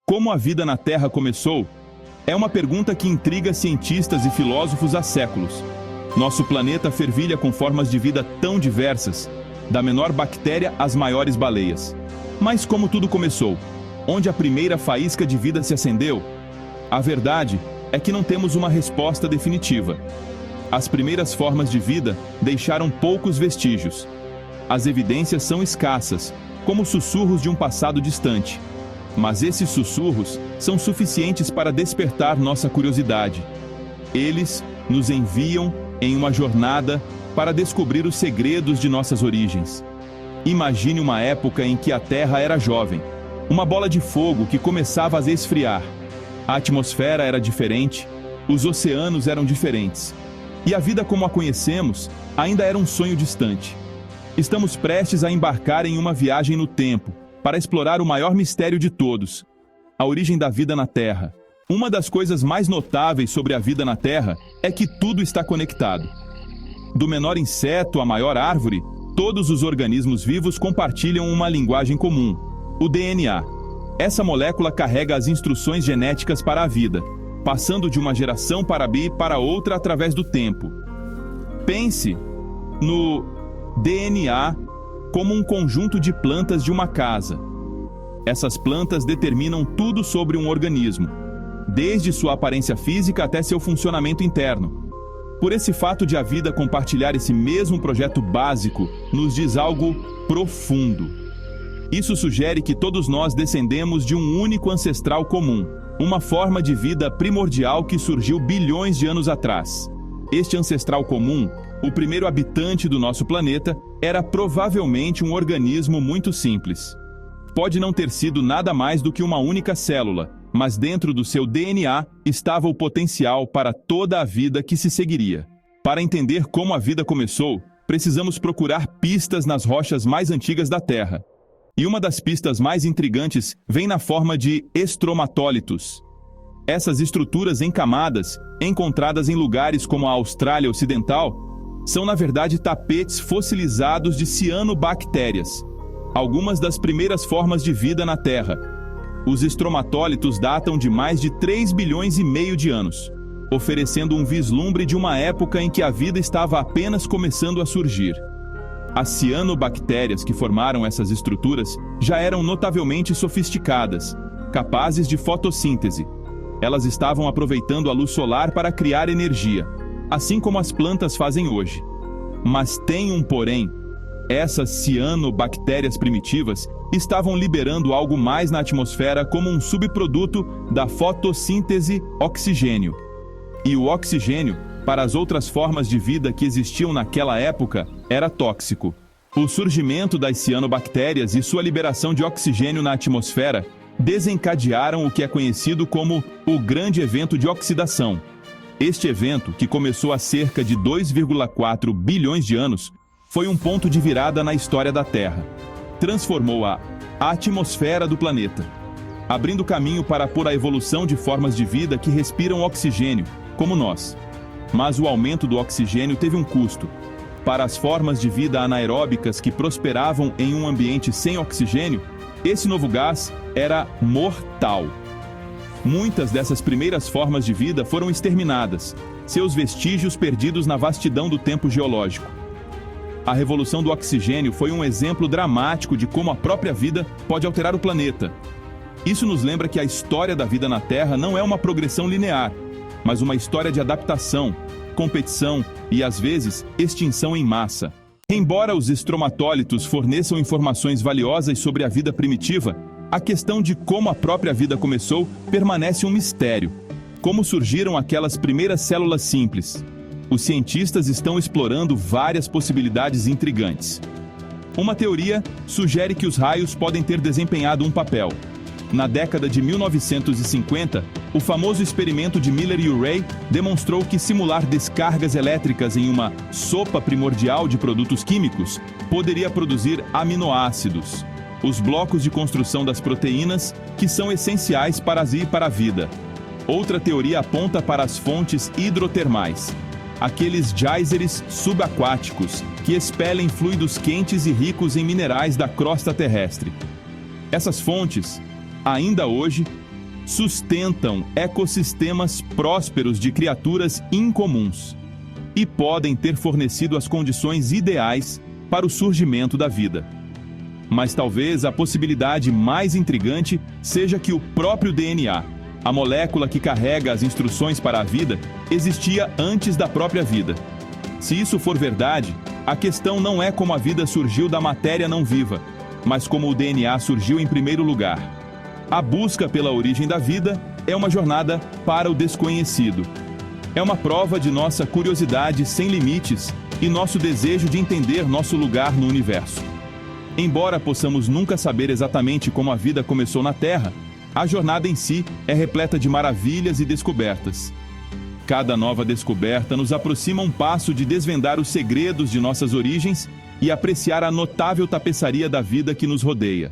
Como a vida na Terra começou? É uma pergunta que intriga cientistas e filósofos há séculos. Nosso planeta fervilha com formas de vida tão diversas, da menor bactéria às maiores baleias. Mas como tudo começou? Onde a primeira faísca de vida se acendeu? A verdade é que não temos uma resposta definitiva. As primeiras formas de vida deixaram poucos vestígios. As evidências são escassas, como sussurros de um passado distante. Mas esses sussurros são suficientes para despertar nossa curiosidade. Eles nos enviam em uma jornada para descobrir os segredos de nossas origens. Imagine uma época em que a Terra era jovem, uma bola de fogo que começava a esfriar. A atmosfera era diferente, os oceanos eram diferentes. E a vida como a conhecemos ainda era um sonho distante. Estamos prestes a embarcar em uma viagem no tempo, para explorar o maior mistério de todos, a origem da vida na Terra. Uma das coisas mais notáveis sobre a vida na Terra é que tudo está conectado. Do menor inseto à maior árvore, todos os organismos vivos compartilham uma linguagem comum, o DNA. Essa molécula carrega as instruções genéticas para a vida, passando de uma geração para outra através do tempo. Pense no DNA como um conjunto de plantas de uma casa. Essas plantas determinam tudo sobre um organismo, desde sua aparência física até seu funcionamento interno. Por esse fato de a vida compartilhar esse mesmo projeto básico, nos diz algo profundo. Isso sugere que todos nós descendemos de um único ancestral comum, uma forma de vida primordial que surgiu bilhões de anos atrás. Este ancestral comum, o primeiro habitante do nosso planeta, era provavelmente um organismo muito simples. Pode não ter sido nada mais do que uma única célula, mas dentro do seu DNA estava o potencial para toda a vida que se seguiria. Para entender como a vida começou, precisamos procurar pistas nas rochas mais antigas da Terra. E uma das pistas mais intrigantes vem na forma de estromatólitos. Essas estruturas em camadas, encontradas em lugares como a Austrália Ocidental, são na verdade tapetes fossilizados de cianobactérias, algumas das primeiras formas de vida na Terra. Os estromatólitos datam de mais de 3 bilhões e meio de anos, oferecendo um vislumbre de uma época em que a vida estava apenas começando a surgir. As cianobactérias que formaram essas estruturas já eram notavelmente sofisticadas, capazes de fotossíntese. Elas estavam aproveitando a luz solar para criar energia, assim como as plantas fazem hoje. Mas tem um porém: essas cianobactérias primitivas estavam liberando algo mais na atmosfera como um subproduto da fotossíntese: oxigênio. E o oxigênio, para as outras formas de vida que existiam naquela época, era tóxico. O surgimento das cianobactérias e sua liberação de oxigênio na atmosfera desencadearam o que é conhecido como o Grande Evento de Oxidação. Este evento, que começou há cerca de 2,4 bilhões de anos, foi um ponto de virada na história da Terra. Transformou a atmosfera do planeta, abrindo caminho para a evolução de formas de vida que respiram oxigênio, como nós. Mas o aumento do oxigênio teve um custo. Para as formas de vida anaeróbicas que prosperavam em um ambiente sem oxigênio, esse novo gás era mortal. Muitas dessas primeiras formas de vida foram exterminadas, seus vestígios perdidos na vastidão do tempo geológico. A revolução do oxigênio foi um exemplo dramático de como a própria vida pode alterar o planeta. Isso nos lembra que a história da vida na Terra não é uma progressão linear, mas uma história de adaptação, competição e, às vezes, extinção em massa. Embora os estromatólitos forneçam informações valiosas sobre a vida primitiva, a questão de como a própria vida começou permanece um mistério. Como surgiram aquelas primeiras células simples? Os cientistas estão explorando várias possibilidades intrigantes. Uma teoria sugere que os raios podem ter desempenhado um papel. Na década de 1950, o famoso experimento de Miller e Urey demonstrou que simular descargas elétricas em uma sopa primordial de produtos químicos poderia produzir aminoácidos, os blocos de construção das proteínas que são essenciais para a vida. Outra teoria aponta para as fontes hidrotermais, aqueles geysers subaquáticos que expelem fluidos quentes e ricos em minerais da crosta terrestre. Essas fontes, ainda hoje, sustentam ecossistemas prósperos de criaturas incomuns e podem ter fornecido as condições ideais para o surgimento da vida. Mas talvez a possibilidade mais intrigante seja que o próprio DNA, a molécula que carrega as instruções para a vida, existia antes da própria vida. Se isso for verdade, a questão não é como a vida surgiu da matéria não viva, mas como o DNA surgiu em primeiro lugar. A busca pela origem da vida é uma jornada para o desconhecido. É uma prova de nossa curiosidade sem limites e nosso desejo de entender nosso lugar no universo. Embora possamos nunca saber exatamente como a vida começou na Terra, a jornada em si é repleta de maravilhas e descobertas. Cada nova descoberta nos aproxima um passo de desvendar os segredos de nossas origens e apreciar a notável tapeçaria da vida que nos rodeia.